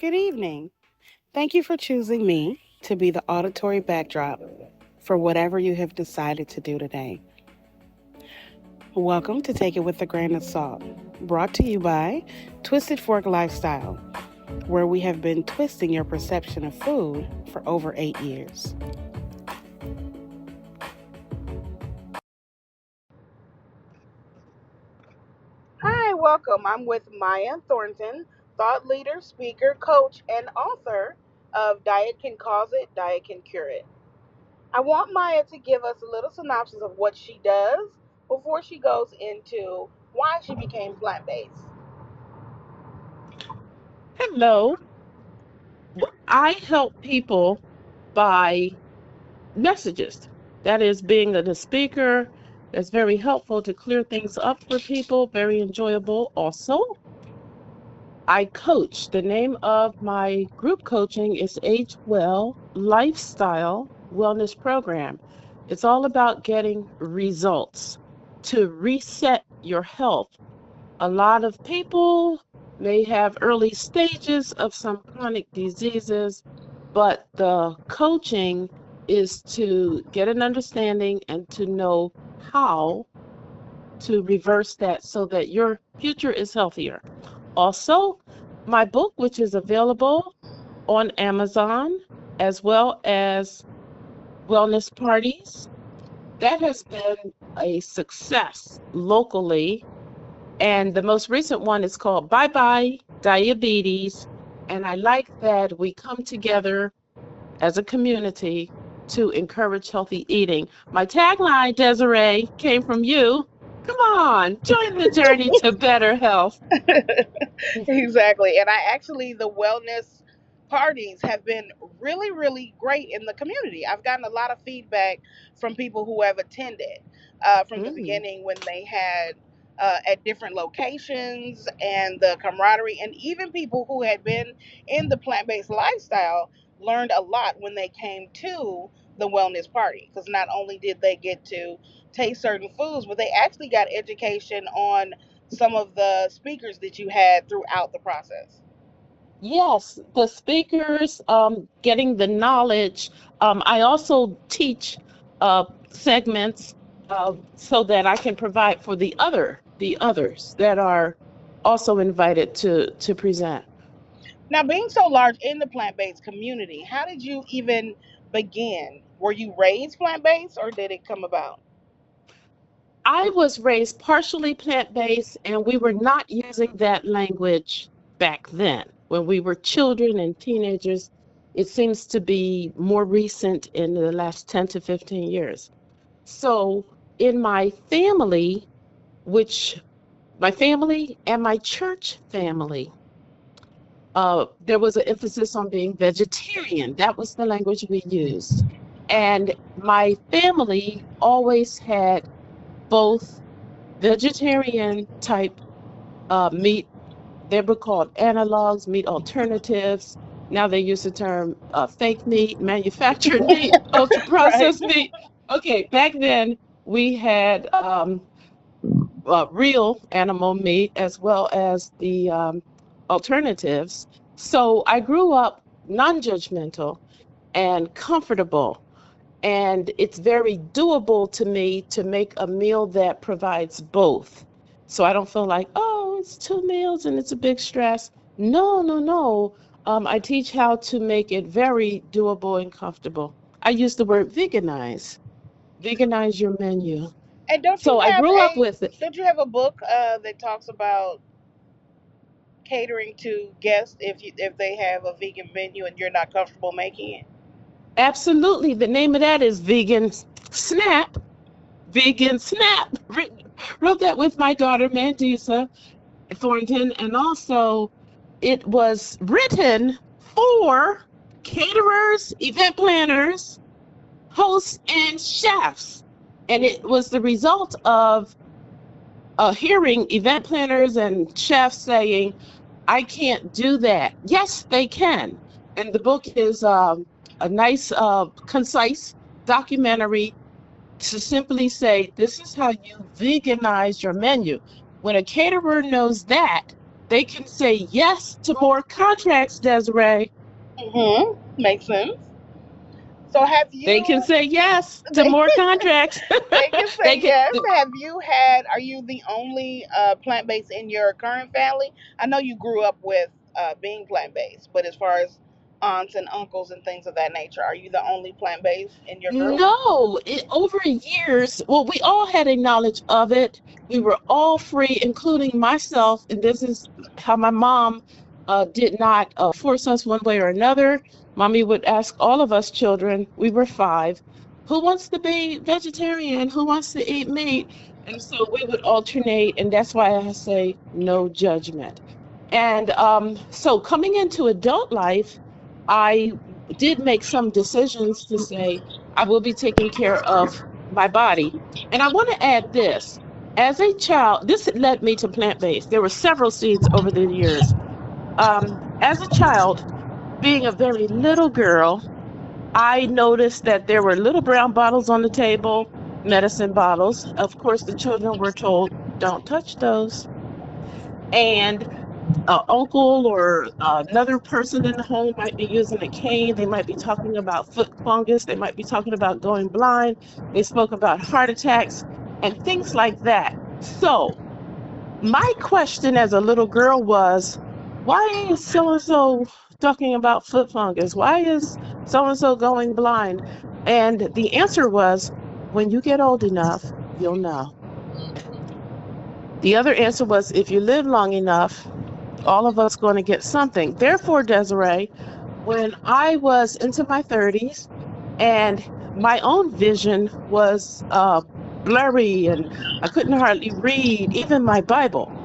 Good evening. Thank you for choosing me to be the auditory backdrop for whatever you have decided to do today. Welcome to Take It With a Grain of Salt, brought to you by Twisted Fork Lifestyle, where we have been twisting your perception of food for over 8 years. Hi, welcome. I'm with MaYa Thornton, thought leader, speaker, coach, and author of Diet Can Cause It, Diet Can Cure It. I want MaYa to give us a little synopsis of what she does before she goes into why she became plant based. Hello. I help people by messages. That is being a speaker. That's very helpful to clear things up for people, very enjoyable. Also, I coach. The name of my group coaching is AgeWell Lifestyle Wellness Program. It's all about getting results to reset your health. A lot of people may have early stages of some chronic diseases, but the coaching is to get an understanding and to know how to reverse that so that your future is healthier. Also, my book, which is available on Amazon, as well as wellness parties, that has been a success locally. And the most recent one is called Bye Bye Diabetes. And I like that we come together as a community to encourage healthy eating. My tagline, Desiree, came from you. Come on, join the journey to better health. Exactly. And the wellness parties have been really, really great in the community. I've gotten a lot of feedback from people who have attended from the Mm. beginning when they had at different locations and the camaraderie, and even people who had been in the plant based lifestyle learned a lot when they came to the wellness party, because not only did they get to taste certain foods, but they actually got education on some of the speakers that you had throughout the process. Yes, the speakers, getting the knowledge. I also teach segments so that I can provide for the others that are also invited to present. Now, being so large in the plant based community, how did you even begin? Were you raised plant based or did it come about? I was raised partially plant-based, and we were not using that language back then. When we were children and teenagers, it seems to be more recent in the last 10 to 15 years. So, in which my family and my church family, there was an emphasis on being vegetarian. That was the language we used. And my family always had both vegetarian type meat. They were called analogs, meat alternatives. Now they use the term fake meat, manufactured meat, ultra Right. processed meat. Okay, back then we had real animal meat as well as the alternatives. So I grew up non judgmental and comfortable. And it's very doable to me to make a meal that provides both. So I don't feel like, oh, it's two meals and it's a big stress. No, no, no. I teach how to make it very doable and comfortable. I use the word veganize, veganize your menu. And So I grew up with it. don't you have a book that talks about catering to guests if they have a vegan menu and you're not comfortable making it? Absolutely. The name of that is Snap. Vegan Snap. Wrote that with my daughter, Mandisa Thornton, and also it was written for caterers, event planners, hosts, and chefs. And it was the result of hearing event planners and chefs saying, I can't do that. Yes, they can. And the book is a nice, concise documentary to simply say, this is how you veganize your menu. When a caterer knows that, They can say yes to more contracts, Desiree. Makes sense. So have They can you? say yes to They, more contracts. they can They say can. yes. Have you had? Are you the only plant based in your current family? I know you grew up with being plant based, but as far as aunts and uncles and things of that nature, are you the only plant based in your group? No, over years, well, we all had a knowledge of it. We were all free, including myself, and this is how my mom did not force us one way or another. Mommy would ask all of us children, we were five, who wants to be vegetarian? Who wants to eat meat? And so we would alternate, and that's why I say no judgment. And so coming into adult life, I did make some decisions to say, I will be taking care of my body. And I want to add this. As a child, this led me to plant-based. There were several seeds over the years. As a child, being a very little girl, I noticed that there were little brown bottles on the table, medicine bottles. Of course, the children were told, don't touch those. And uncle or another person in the home might be using a cane. They might be talking about foot fungus. They might be talking about going blind. They spoke about heart attacks and things like that. So, my question as a little girl was, why is so and so talking about foot fungus? Why is so and so going blind? And the answer was, when you get old enough, you'll know. The other answer was, if you live long enough, all of us going to get something. Therefore, Desiree, when I was into my 30s and my own vision was blurry and I couldn't hardly read, even my Bible.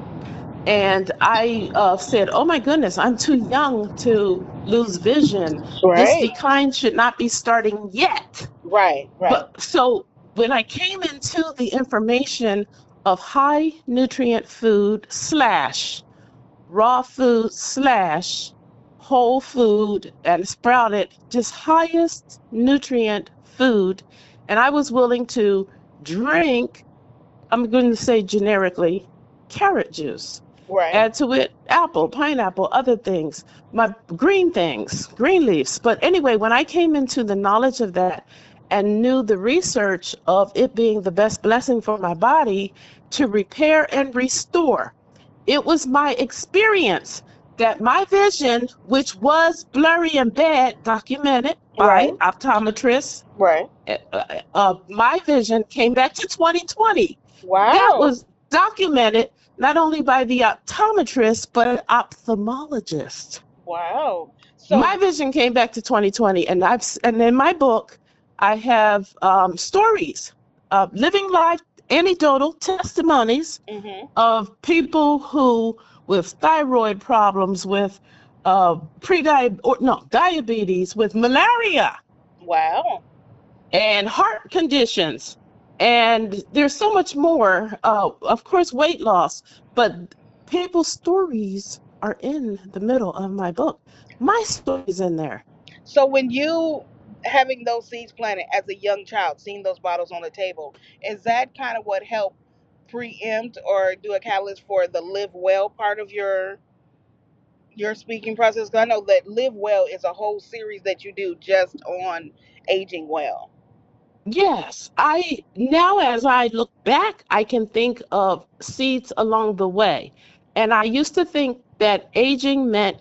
And I said, oh my goodness, I'm too young to lose vision. This Right. decline should not be starting yet. Right. But Right. so when I came into the information of high nutrient food slash raw food slash whole food and sprouted, just highest nutrient food. And I was willing to drink, I'm going to say generically, carrot juice. Right. Add to it apple, pineapple, other things, my green things, green leaves. But anyway, when I came into the knowledge of that and knew the research of it being the best blessing for my body to repair and restore, it was my experience that my vision, which was blurry and bad, documented by Right. optometrists, Right. my vision came back to 2020. That Wow. was documented not only by the optometrist, but an ophthalmologist. Wow. So My vision came back to 2020, and in my book, I have stories, living life anecdotal testimonies mhm. of people who with thyroid problems, with diabetes, with malaria Wow. and heart conditions. And there's so much more. Of course, weight loss, but people's stories are in the middle of my book. My story's in there. So when you having those seeds planted as a young child, seeing those bottles on the table, is that kind of what helped preempt or do a catalyst for the live well part of your speaking process? 'Cause I know that live well is a whole series that you do just on aging well. Yes, I now as I look back, I can think of seeds along the way. And I used to think that aging meant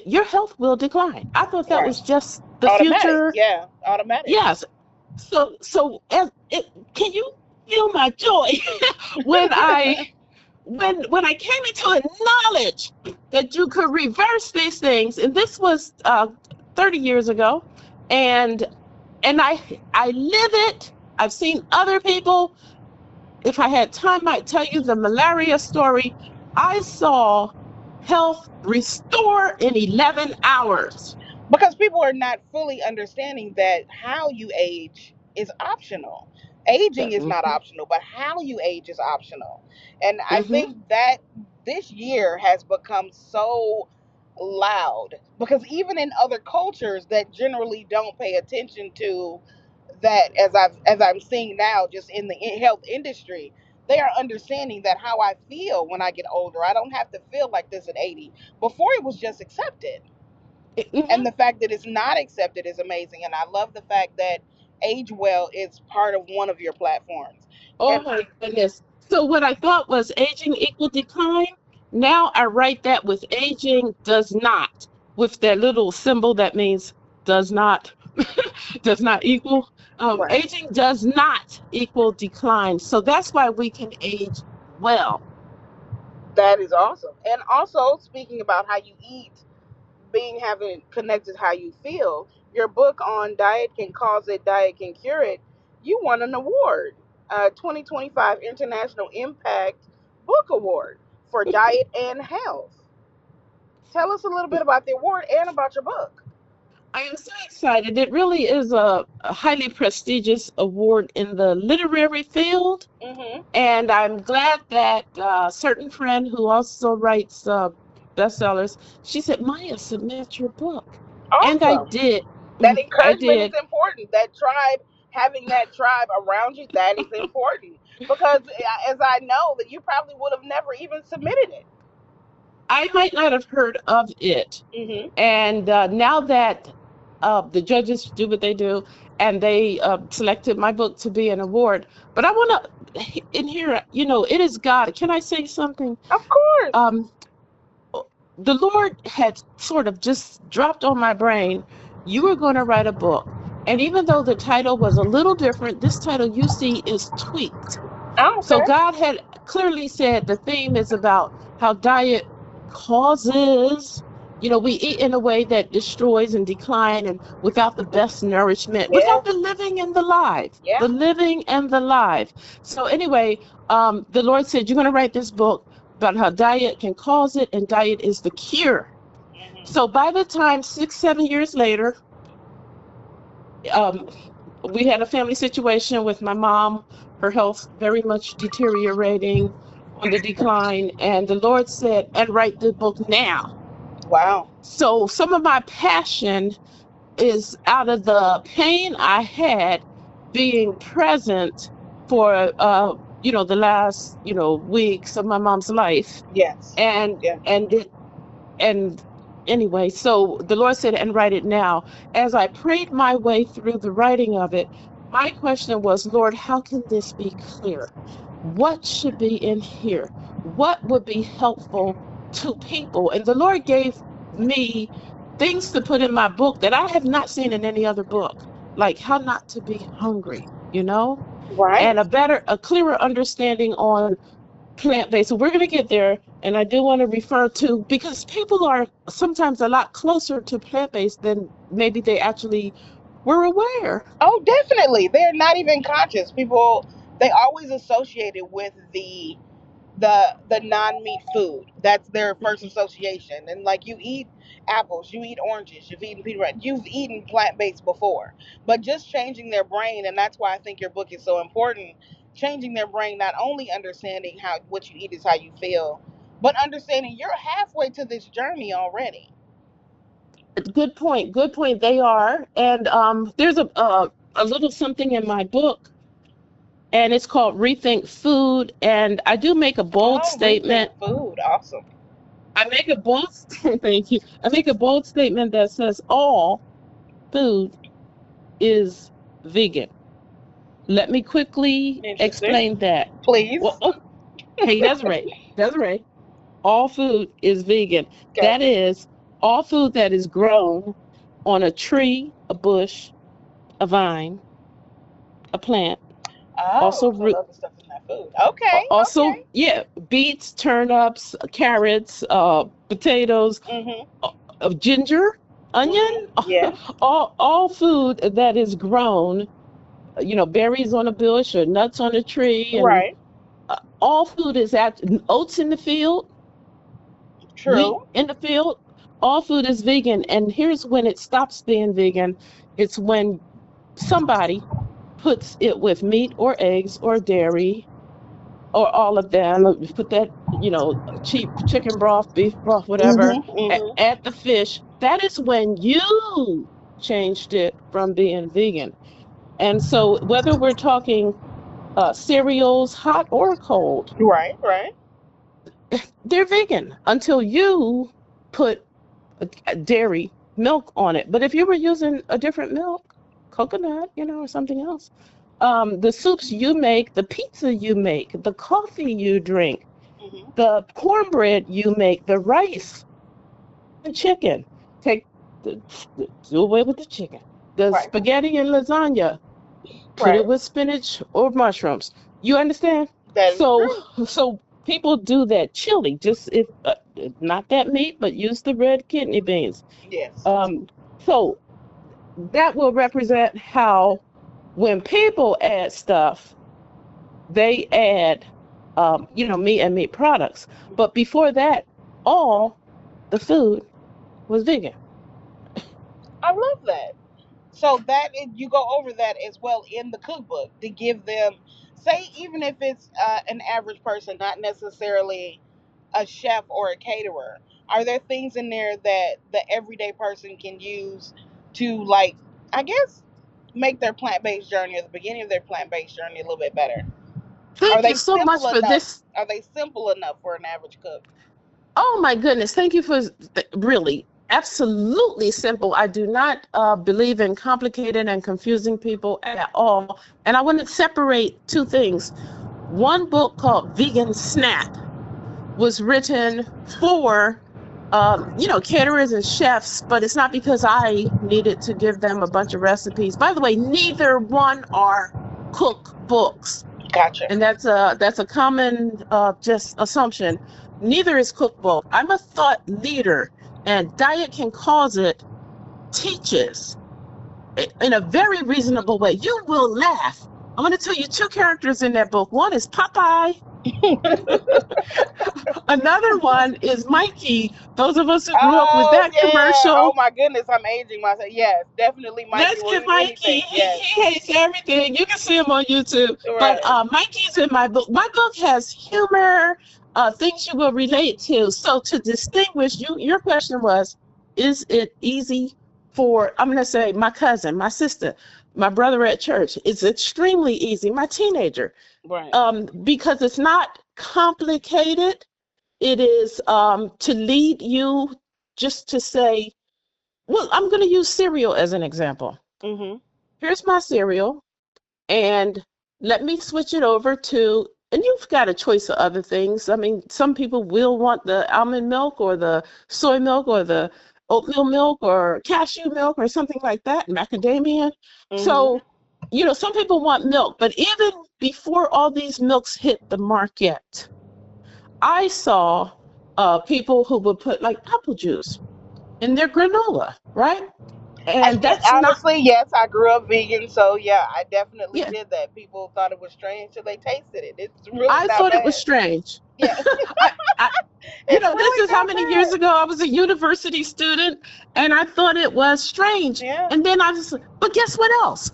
your health will decline. I thought that Right. was just the Automatic. future. Yeah. Automatic. Yes. So can you feel my joy when I came into a knowledge that you could reverse these things, and this was 30 years ago, and and I live it. I've seen other people. If I had time, I'd tell you the malaria story. I saw health restore in 11 hours. Because people are not fully understanding that how you age is optional. Aging is not Mm-hmm, optional, but how you age is optional. And I mm-hmm, think that this year has become so loud because even in other cultures that generally don't pay attention to that, as I'm seeing now just in the health industry, they are understanding that how I feel when I get older, I don't have to feel like this at 80. Before it was just accepted. And Mhm. the fact that it's not accepted is amazing. And I love the fact that Age Well is part of one of your platforms. Oh And my goodness. So what I thought was aging equal decline. Now I write that with aging does not, with that little symbol that means does not, does not equal. right, Aging does not equal decline. So that's why we can age well. that is awesome. And also speaking about how you eat, being having connected how you feel, your book on diet can cause it, diet can cure it. You won an award, 2025 International Impact Book Award for diet and health. Tell us a little bit about the award and about your book. I am so excited. It really is a highly prestigious award in the literary field. Hmm. And I'm glad that a certain friend who also writes bestsellers, she said, "MaYa, submit your book." And I Awesome. did. That I encouragement is did. important. That tribe, having that tribe around you, that is important. Because as I know, that you probably would have never even submitted it. I might not have heard of it. Hmm. And now that the judges do what they do, and they selected my book to be an award, but I want to, in here, it is God. Can I say something? Of course. Um, the Lord had sort of just dropped on my brain, you were going to write a book. And even though the title was a little different, this title you see is tweaked. Oh, So okay. God had clearly said the theme is about how diet causes, we eat in a way that destroys and decline and without the best nourishment, without Yes. the living and the life, Yeah. the living and the life. So anyway, the Lord said, you're going to write this book about how diet can cause it and diet is the cure. Hmm. So by the time 6, 7 years later, um, we had a family situation with my mom, her health very much deteriorating on the decline. And the Lord said, and write the book now. Wow. So some of my passion is out of the pain I had being present for, the last, weeks of my mom's life. Yes. And, Yeah. and it and anyway, so the Lord said, and write it now. As I prayed my way through the writing of it, my question was, Lord, how can this be clear? What should be in here? What would be helpful to people? And the Lord gave me things to put in my book that I have not seen in any other book, like how not to be hungry, Right. and a clearer understanding on plant-based. So we're going to get there. And I do want to refer to, because people are sometimes a lot closer to plant-based than maybe they actually were aware. Oh, definitely. They're not even conscious. People, they always associate it with the non-meat food. That's their first association. And like, you eat apples, you eat oranges, you've eaten peanut, you've eaten plant-based before. But just changing their brain, and that's why I think your book is so important. Changing their brain, not only understanding how what you eat is how you feel, but understanding you're halfway to this journey already. Good point. Good point. They are. And there's a little something in my book, and it's called Rethink Food. And I do make a bold Oh, rethink statement. food. Awesome. I make a bold thank you. I make a bold statement that says all food is vegan. Let me quickly Interesting. explain that. Well, Please. hey, Desiree, all food is vegan. Okay. That is all food that is grown on a tree, a bush, a vine, a plant, also Oh, so root, the other stuff in that food. Okay. also, Okay. yeah, beets, turnips, carrots, potatoes, Mhm. ginger, onion, Mhm. Yeah. all food that is grown, berries on a bush or nuts on a tree, and Right. all food is at oats in the field, wheat True. in the field. All food is vegan. And here's when it stops being vegan. It's when somebody puts it with meat or eggs or dairy or all of them. Put that, cheap chicken broth, beef broth, whatever, Mhm. Mhm. add the fish. That is when you changed it from being vegan. And so whether we're talking cereals, hot or cold, Right, right. they're vegan until you put dairy milk on it. But if you were using a different milk, coconut, or something else, the soups you make, the pizza you make, the coffee you drink, Hmm. the cornbread you make, the rice, the chicken, take do away with the chicken. The Right, spaghetti and lasagna, put it right. with spinach or mushrooms. You understand? That is So, true. so people do that chili, just if not that meat, but use the red kidney beans. Yes. Um, so that will represent how when people add stuff, they add, meat and meat products. But before that, all the food was vegan. I love that. So you go over that as well in the cookbook to give them, say, even if it's an average person, not necessarily a chef or a caterer. Are there things in there that the everyday person can use to, like, I guess, make their plant based journey or the beginning of their plant based journey a little bit better? Are Thank you they so much simple for enough? this. Are they simple enough for an average cook? Oh my goodness, thank you for really absolutely simple. I do not believe in complicated and confusing people at all. And I want to separate two things. One book called Vegan Snap was written for caterers and chefs, but it's not because I needed to give them a bunch of recipes. By the way, neither one are cookbooks, Gotcha. and that's a common just assumption. Neither is cookbook. I'm a thought leader, and Diet Can Cause It teaches in a very reasonable way. You will laugh. I'm going to tell you two characters in that book. One is Popeye. Another one is Mikey. Those of us who grew up with Oh that yeah. Oh commercial. my goodness, I'm aging myself. Yes, definitely Mikey Let's will get eat Mikey. anything. Yes. He hates everything. You can see him on YouTube. But Right. Mikey's in my book. My book has humor, things you will relate to. So to distinguish you, your question was, is it easy for, I'm going to say, my cousin, my sister, my brother at church? It's extremely easy. My teenager, Right. because it's not complicated. It is to lead you just to say, well, I'm going to use cereal as an example. Mhm. Here's my cereal, and let me switch it over to, and you've got a choice of other things. I mean, some people will want the almond milk or the soy milk or the oatmeal milk or cashew milk or something like that, macadamia. Mhm. So, some people want milk, but even before all these milks hit the market, I saw people who would put like apple juice in their granola, right? And Yeah, that's not, honestly, yes, I grew up vegan, so yeah, I definitely yeah, did that. People thought it was strange till they tasted it. It's really I not thought it was bad. strange. Yeah, I, it's this really is how not many years bad. ago I was a university student and I thought it was strange. Yeah. And then I was, but guess what else?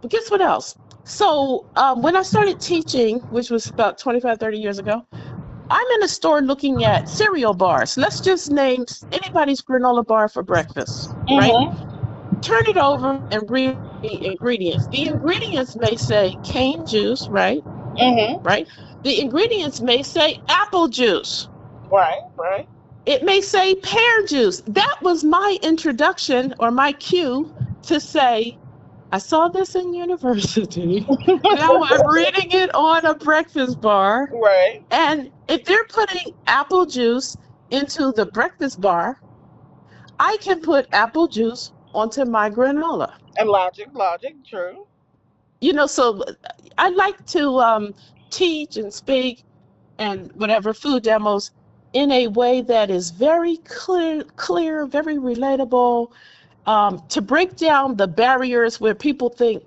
But guess what else? So when I started teaching, which was about 25, 30 years ago, I'm in a store looking at cereal bars. Let's just name anybody's granola bar for breakfast, right? Mhm. Turn it over and read the ingredients. The ingredients may say cane juice, right? Mhm. Right? The ingredients may say apple juice. Right. Right. It may say pear juice. That was my introduction or my cue to say, I saw this in university. Now I'm reading it on a breakfast bar. Right. And if they're putting apple juice into the breakfast bar, I can put apple juice onto my granola. And logic, true. So I like to teach and speak and whatever food demos in a way that is very clear, very relatable, to break down the barriers where people think,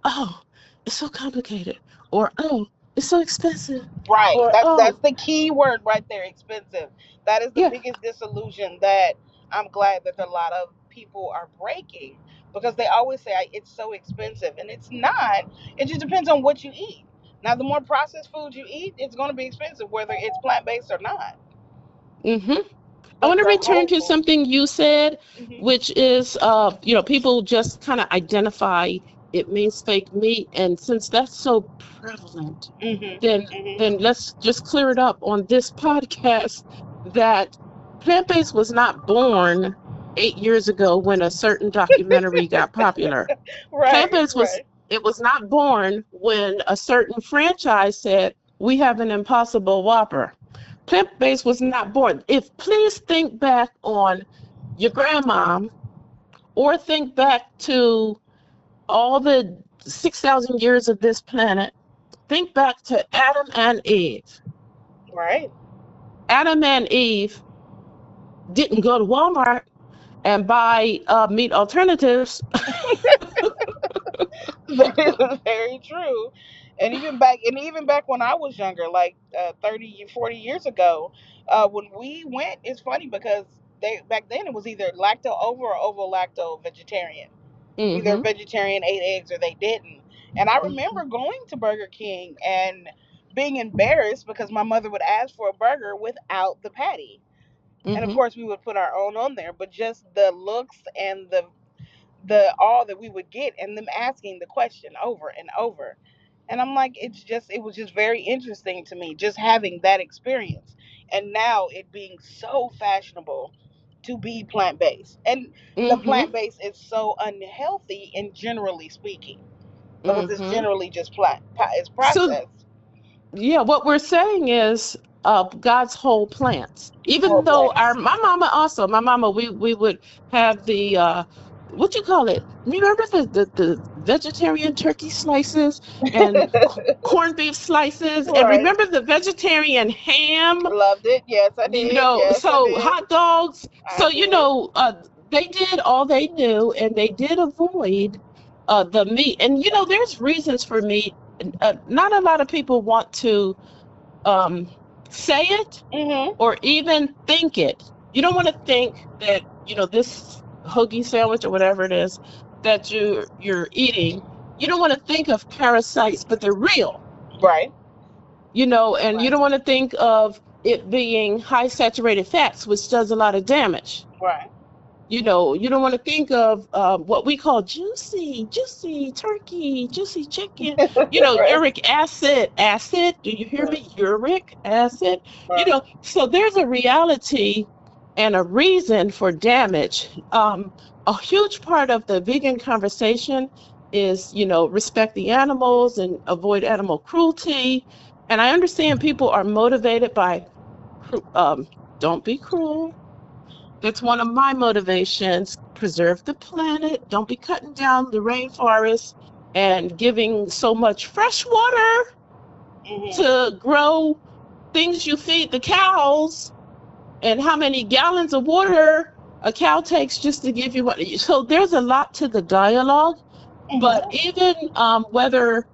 oh, it's so complicated, or oh, it's so expensive, Right. or That's oh, the key word right there. Expensive. That is the yeah. biggest disillusion that I'm glad that a lot of people are breaking, because they always say it's so expensive, and it's not. It just depends on what you eat. Now, the more processed food you eat, it's going to be expensive, whether it's plant based or not. hmm I But want to the return whole to food. something you said, Hmm. which is, people just kind of identify. it means fake meat. And since that's so prevalent, Mhm. then Mhm. let's just clear it up on this podcast that plant-based was not born 8 years ago when a certain documentary got popular. Right. Plant-based was Right. it was not born when a certain franchise said we have an impossible whopper. Plant-based was not born. If please think back on your grandma or think back to all the 6,000 years of this planet. Think back to Adam and Eve. Right. Adam and Eve didn't go to Walmart and buy meat alternatives. That is very true. And even back when I was younger, like 30, 40 years ago, when we went, it's funny because they back then it was either lacto ovo or ovo lacto vegetarian. Either Mm-hmm. vegetarian ate eggs or they didn't. And I Mm-hmm. remember going to Burger King and being embarrassed because my mother would ask for a burger without the patty. And of Mm-hmm. course we would put our own on there, but just the looks and the all that we would get and them asking the question over and over. And I'm like, it was just very interesting to me just having that experience. And now it being so fashionable to be plant based. And the Mm-hmm. plant based is so unhealthy in generally speaking because it's Mm-hmm. generally just it's So processed yeah, what we're saying is God's whole plants. Even whole though our plants. my mama, we would have the what you call it? Remember the vegetarian turkey slices and corned beef slices, and Right. remember the vegetarian ham, Loved it. Yes, I did. Yes, I so did. hot dogs. I So did. they did all they knew, and they did avoid the meat. And there's reasons for meat. Not a lot of people want to um, say it Mhm. or even think it. You don't want to think that this hoagie sandwich or whatever it is that you're eating. You don't want to think of parasites, but they're real. Right. And you Right. don't want to think of it being high saturated fats, which does a lot of damage. Right. You don't want to think of what we call juicy turkey, juicy chicken. Right. Uric acid. Do you hear me? Uric acid. Right. So there's a reality and a reason for damage. A huge part of the vegan conversation is, respect the animals and avoid animal cruelty. And I understand people are motivated by, don't be cruel. That's one of my motivations. Preserve the planet. Don't be cutting down the rainforest and giving so much fresh water Mhm. to grow things you feed the cows, and how many gallons of water a cow takes just to give you what. So there's a lot to the dialogue, but Mhm. even whether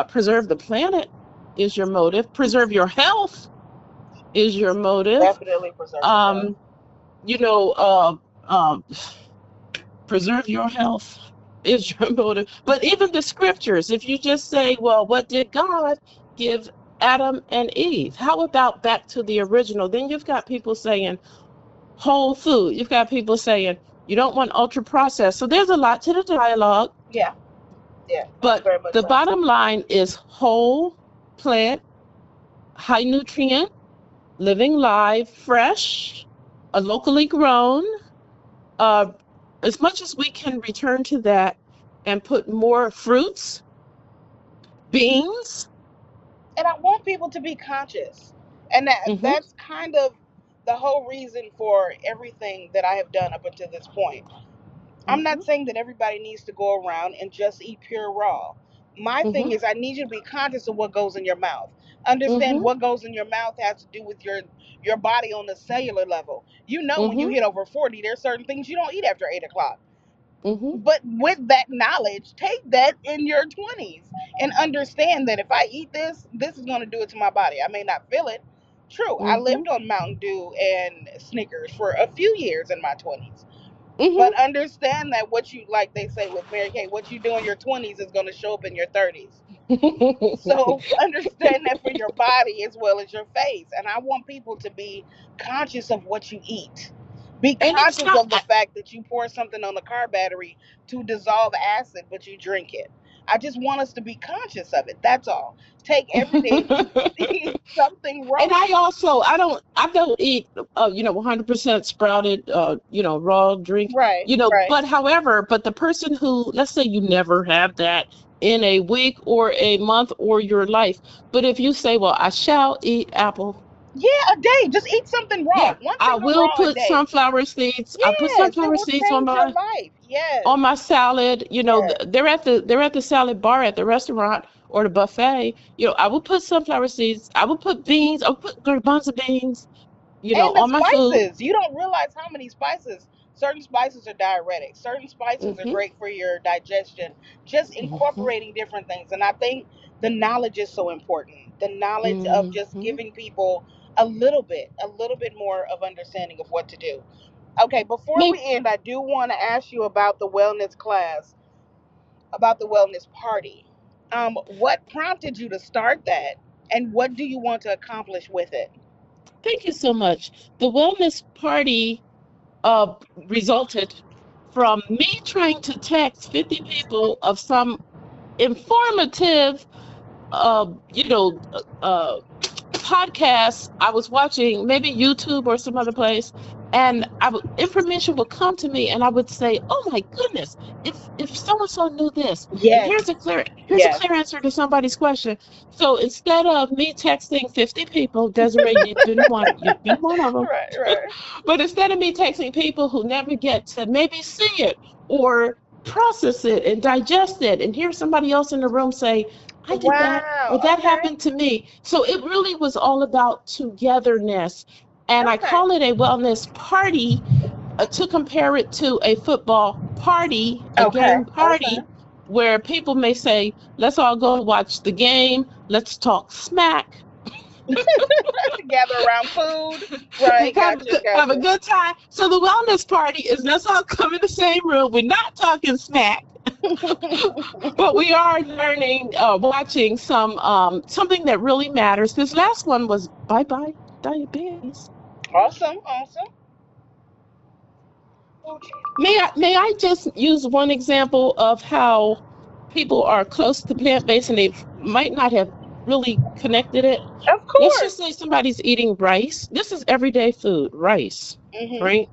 preserve the planet is your motive, preserve your health is your motive. Definitely preserve your health. Um, you know, uh, um, preserve your health is your motive. But even the scriptures, if you just say, well, what did God give Adam and Eve? How about back to the original? Then you've got people saying whole food. You've got people saying you don't want ultra processed. So there's a lot to the dialogue, Yeah. Yeah. but Very much the so. bottom line is whole plant, high nutrient, living live, fresh, locally grown. Uh, as much as we can return to that and put more fruits, beans. And I want people to be conscious. And Hmm. that's kind of the whole reason for everything that I have done up until this point. I'm Hmm. not saying that everybody needs to go around and just eat pure raw. My thing Hmm. is I need you to be conscious of what goes in your mouth. Understand Hmm. what goes in your mouth has to do with your body on the cellular level. You know when you Hmm. hit over 40, there's certain things you don't eat after 8 o'clock. Hmm. But with that knowledge, take that in your 20s and understand that if I eat this, this is going to do it to my body. I may not feel it. True, I Hmm. lived on Mountain Dew and Snickers for a few years in my 20s. Hmm. But understand that what you, like they say with Mary Kay, what you do in your 20s is going to show up in your 30s. So understand that for your body as well as your face. And I want people to be conscious of what you eat. Be And it's conscious not, of the fact that you pour something on the car battery to dissolve acid, but you drink it. I just want us to be conscious of it. That's all. Take every day and eat something and raw. I don't eat 100% sprouted raw drink, Right, right. but however, but the person who, let's say you never have that in a week or a month or your life, but if you say, well, I shall eat apple. Yeah, a day. Just eat something raw. Yeah, One I finger will raw a put day. sunflower seeds. I put Yes, it sunflower will seeds on change your my life. Yes, on my salad. yes. They're at the salad bar at the restaurant or the buffet. I would put sunflower seeds. I would put beans. I would put garbanzo beans. And the On my food. spices. You don't realize how many spices. Certain spices are diuretics. Certain spices are Mhm. great for your digestion. Just Mhm. incorporating different things. And I think the knowledge is so important. The knowledge of just Mhm. giving people a little bit more of understanding of what to do. Okay, before Maybe we end, I do want to ask you about the wellness class, about the wellness party. What prompted you to start that, and what do you want to accomplish with it? Thank you so much. The wellness party resulted from me trying to text 50 people of some informative uh, you know, uh, podcasts I was watching, maybe YouTube or some other place, and information would come to me, and I would say, "Oh my goodness, if so and so knew this, and Yes, yes. here's a clear answer to somebody's question." So instead of me texting 50 people, Desiree, you've been one of them, Right, right. but instead of me texting people who never get to maybe see it or process it and digest it, and hear somebody else in the room say, I did that, or Wow. that Okay. happened to me. So it really was all about togetherness. And I Okay. call it a wellness party, to compare it to a football party, a Okay. game Okay. party, where people may say, let's all go watch the game, let's talk smack, Gather around food. Right. Gotcha. have a Gotcha. good time. So the wellness party is let's all come in the same room. We're not talking smack, but we are learning, watching something that really matters. This last one was bye bye diabetes. Awesome. Awesome. May I just use one example of how people are close to plant-based and they might not have really connected it? Of Let's just course. say somebody's eating rice. This is everyday food, rice, Mhm. right?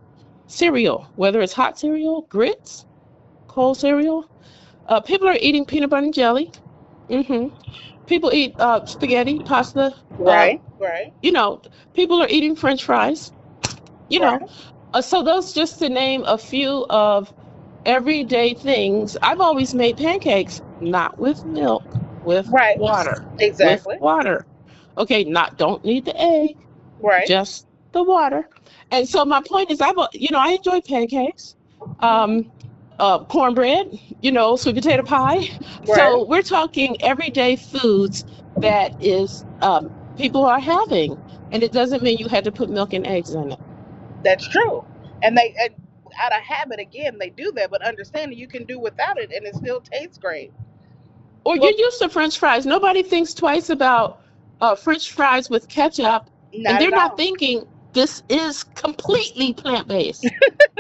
Cereal, whether it's hot cereal, grits, cold cereal. People are eating peanut butter and jelly. Hmm. People eat spaghetti, pasta. Uh, Right. Right. you know, People are eating French fries. You know, Right. so those just to name a few of everyday things. I've always made pancakes, not with milk, with Right. water, with Exactly. water. Okay, not don't need the egg, Right. just the water. And so my point is, I enjoy pancakes, um, cornbread, sweet potato pie. Right. So we're talking everyday foods that is people are having, and it doesn't mean you had to put milk and eggs in it. That's true. And out of habit again they do that, but understanding you can do without it and it still tastes great. Or you're Well, used to French fries. Nobody thinks twice about French fries with ketchup, and not they're at not all. thinking this is completely plant based.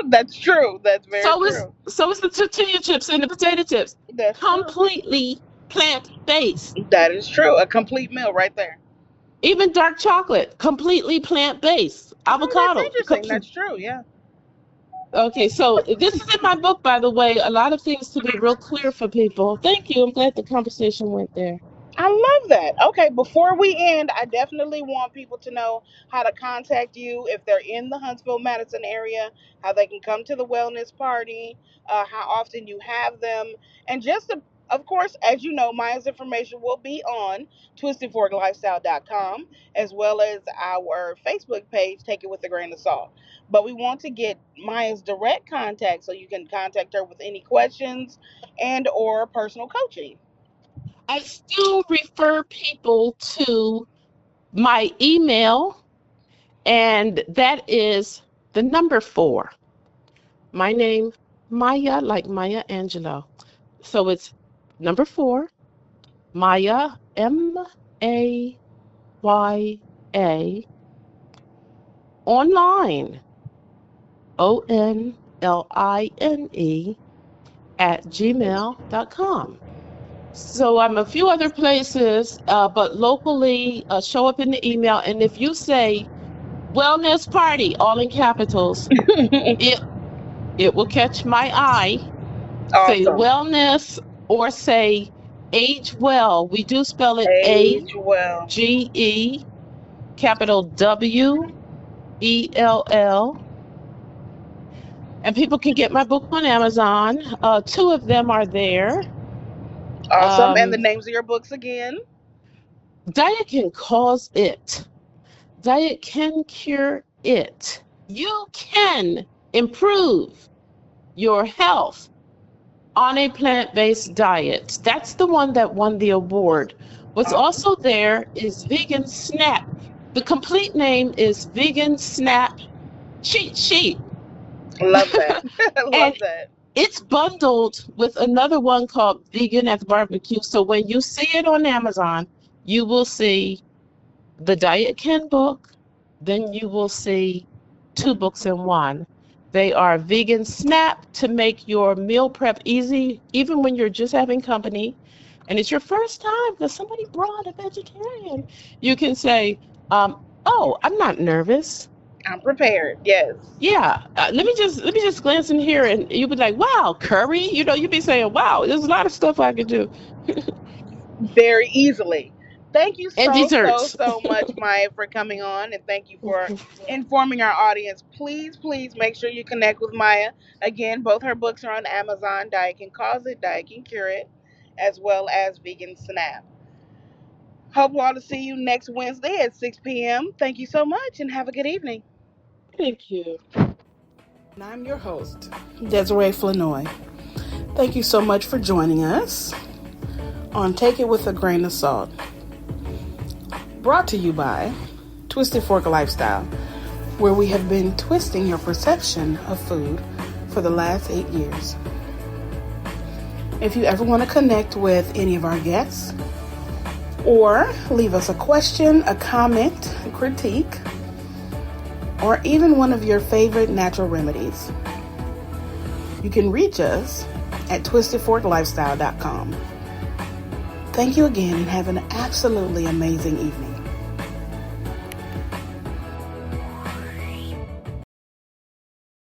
That's true. That's very So is true. so is the tortilla chips and the potato chips, That's true. completely plant based. That is true. A complete meal right there. Even dark chocolate, completely plant based. Oh, that's Avocado. interesting. That's true. Yeah. Okay, so this is in my book, by the way. A lot of things to be real clear for people. Thank you. I'm glad the conversation went there. I love that. Okay, before we end, I definitely want people to know how to contact you if they're in the Huntsville, Madison area, how they can come to the wellness party, how often you have them, and of course, as you know, Maya's information will be on twistedforklifestyle.com as well as our Facebook page, Take It With a Grain of Salt. But we want to get Maya's direct contact so you can contact her with any questions and or personal coaching. I still refer people to my email, and that is the number 4. My name, Maya, like Maya Angelou. So it's number 4, Maya, Maya, online @gmail.com. So I'm a few other places, but locally, show up in the email. And if you say wellness party, all in capitals, it it will catch my eye. Say Awesome. wellness or say age well. We do spell it Age well. AGE, capital WELL. And people can get my book on Amazon. Two of them are there. Awesome. And the Um, names of your books again? Diet can cause it. Diet can cure it. You can improve your health on a plant-based diet. That's the one that won the award. What's Awesome. also there is Vegan Snap. The complete name is Vegan Snap Cheat Sheet. Love that. And Love that. it's bundled with another one called Vegan at the Barbecue. So when you see it on Amazon, you will see the Diet Ken book, then you will see two books in one. They are Vegan Snap to make your meal prep easy, even when you're just having company. And it's your first time because somebody brought a vegetarian. You can say, oh, I'm not nervous. I'm prepared. Yes. Yeah, let me just glance in here, and you'll be like, wow, curry. You'd be saying, wow, there's a lot of stuff I could do. Very easily. Thank you And desserts. so much, MaYa, for coming on, and thank you for informing our audience. Please make sure you connect with MaYa. Again, both her books are on Amazon. Diet Can Cause It, Diet Can Cure It, as well as Vegan Snap. Hope all to see you next Wednesday at 6 p.m. Thank you so much, and have a good evening. Thank you. And I'm your host, Desiree Flanoy. Thank you so much for joining us on Take It With a Grain of Salt. Brought to you by Twisted Fork Lifestyle, where we have been twisting your perception of food for the last 8 years. If you ever want to connect with any of our guests, or leave us a question, a comment, a critique, or even one of your favorite natural remedies, you can reach us at twistedforklifestyle.com. Thank you again and have an absolutely amazing evening.